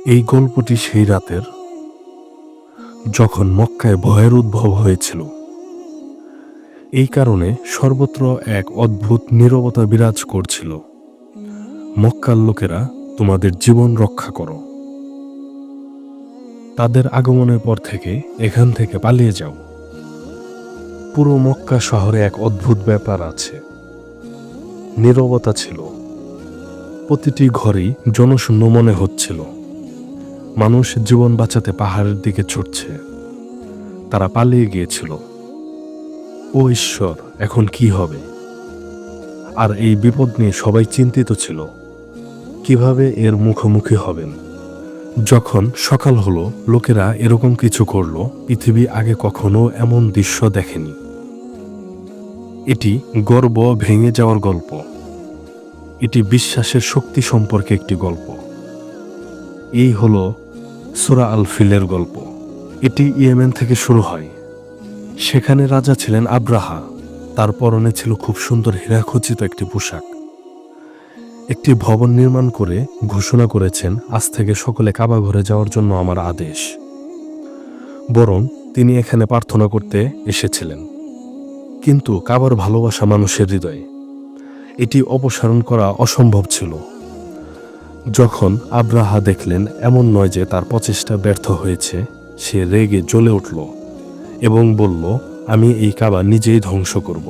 এই গল্পটি সেই রাতের, যখন মক্কায় ভয়ের উদ্ভব হয়েছিল। এই কারণে সর্বত্র এক অদ্ভুত নীরবতা বিরাজ করছিল। মক্কার লোকেরা, তোমাদের জীবন রক্ষা করো। তাদের আগমনের পর থেকে এখান থেকে পালিয়ে যাও। পুরো মক্কা শহরে এক অদ্ভুত ব্যাপার আছে। নীরবতা ছিল। প্রতিটি ঘরেই জনশূন্য মনে হচ্ছিল। মানুষ জীবন বাঁচাতে পাহাড়ের দিকে ছুটছে। তারা পালিয়ে গিয়েছিল। ও ঈশ্বর, এখন কি হবে? আর এই বিপদ নিয়ে সবাই চিন্তিত ছিল, কিভাবে এর মুখোমুখি হবেন। যখন সকাল হলো, লোকেরা এরকম কিছু করল পৃথিবী আগে কখনো এমন দৃশ্য দেখেনি। এটি গর্ব ভেঙে যাওয়ার গল্প। এটি বিশ্বাসের শক্তি সম্পর্কে একটি গল্প। এই হলো সূরা আল ফিলের গল্প। এটি ইয়েমেন থেকে শুরু হয়। সেখানে রাজা ছিলেন আব্রাহা। তার পরনে ছিল খুব সুন্দর হীরাখচিত একটি পোশাক। একটি ভবন নির্মাণ করে ঘোষণা করেছেন, আজ থেকে সকলে কাবা ঘরে যাওয়ার জন্য আমার আদেশ। বরং তিনি এখানে প্রার্থনা করতে এসেছিলেন। কিন্তু কাবার ভালোবাসা মানুষের হৃদয়ে, এটি অপসারণ করা অসম্ভব ছিল। যখন আব্রাহা দেখলেন এমন নয় যে তার প্রচেষ্টা ব্যর্থ হয়েছে, সে রেগে জ্বলে উঠল এবং বলল, আমি এই কাবা নিজেই ধ্বংস করব।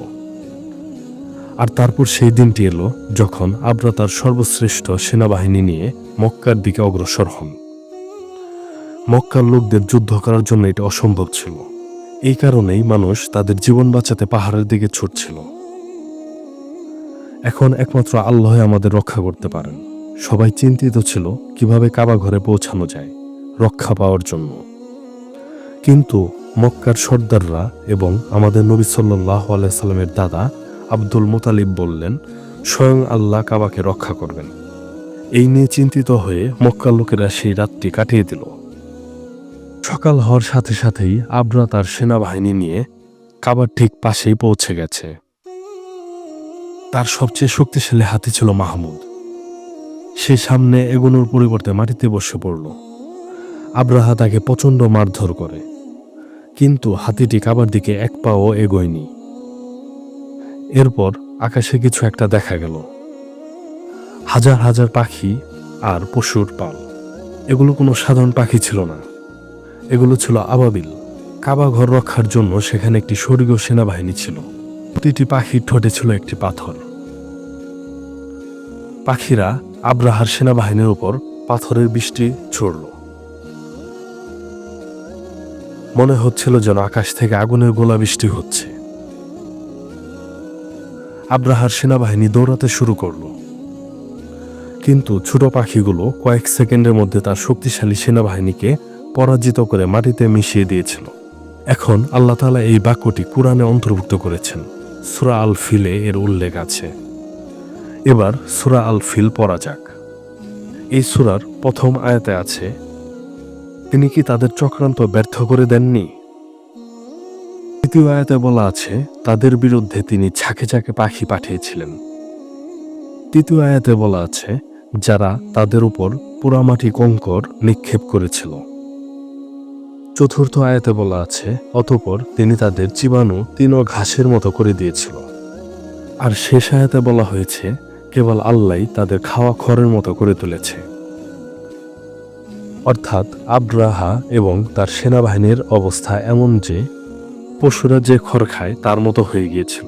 আর তারপর সেই দিনটি এলো যখন আব্রাহা তার সর্বশ্রেষ্ঠ সেনাবাহিনী নিয়ে মক্কার দিকে অগ্রসর হন। মক্কার লোকদের যুদ্ধ করার জন্য এটা অসম্ভব ছিল। এই কারণেই মানুষ তাদের জীবন বাঁচাতে পাহাড়ের দিকে ছুটছিল। এখন একমাত্র আল্লাহ আমাদের রক্ষা করতে পারেন। সবাই চিন্তিত ছিল কিভাবে কাবা ঘরে পৌঁছানো যায় রক্ষা পাওয়ার জন্য। কিন্তু মক্কার সর্দাররা এবং আমাদের নবী সাল্লাল্লাহু আলাইহি সাল্লামের দাদা আব্দুল মুতালিব বললেন, স্বয়ং আল্লাহ কাবাকে রক্ষা করবেন। এই নিয়ে চিন্তিত হয়ে মক্কার লোকেরা সেই রাতটি কাটিয়ে দিল। সকাল হওয়ার সাথে সাথেই আব্রাহা তার সেনাবাহিনী নিয়ে কাবার ঠিক পাশেই পৌঁছে গেছে। তার সবচেয়ে শক্তিশালী হাতি ছিল মাহমুদ। সে সামনে এগোনোর পরিবর্তে মাটিতে বসে পড়ল। আব্রাহা তাকে প্রচণ্ড মারধর করে, কিন্তু হাতিটি কাবার দিকে এক পাও এগোয়নি। এরপর আকাশে কিছু একটা দেখা গেল। হাজার হাজার পাখি আর পশুর পাল। এগুলো কোনো সাধারণ পাখি ছিল না, এগুলো ছিল আবাবিল। কাবা ঘর রক্ষার জন্য সেখানে একটি স্বর্গীয় সেনাবাহিনী ছিল। প্রতিটি পাখির ঠোঁটে ছিল একটি পাথর। পাখিরা আব্রাহার সেনাবাহিনীর উপর পাথরের বৃষ্টি ছুড়ল। মনে হচ্ছিল যেন আকাশ থেকে আগুনের গোলা বৃষ্টি হচ্ছে। আব্রাহার সেনাবাহিনী দৌড়াতে শুরু করলো, কিন্তু ছোট পাখিগুলো কয়েক সেকেন্ডের মধ্যে তার শক্তিশালী সেনাবাহিনীকে পরাজিত করে মাটিতে মিশিয়ে দিয়েছিল। এখন আল্লাহ তাআলা এই বাক্যটি কুরআনে অন্তর্ভুক্ত করেছেন। সূরা আল ফিলে এর উল্লেখ আছে। এবার সূরা আল ফিল পড়া যাক। এই সূরার প্রথম আয়াতে আছে, তিনি কি তাদের চক্রান্ত ব্যর্থ করে দেননি? দ্বিতীয় আয়াতে বলা আছে, তাদের বিরুদ্ধে তিনি ঝাঁকে ঝাঁকে পাখি পাঠিয়েছিলেন। তৃতীয় আয়াতে বলা আছে, যারা তাদের উপর পোড়ামাটি কঙ্কর নিক্ষেপ করেছিল। চতুর্থ আয়াতে বলা আছে, অতঃপর তিনি তাদের জীবাণু তৃণ ঘাসের মতো করে দিয়েছিল। আর শেষ আয়াতে বলা হয়েছে, কেবল আল্লাহই তাদের খাওয়া খড়ের মতো করে তুলেছে। অর্থাৎ আব্রাহা এবং তার সেনাবাহিনীর অবস্থা এমন যে পশুরা যে খড় খায় তার মতো হয়ে গিয়েছিল।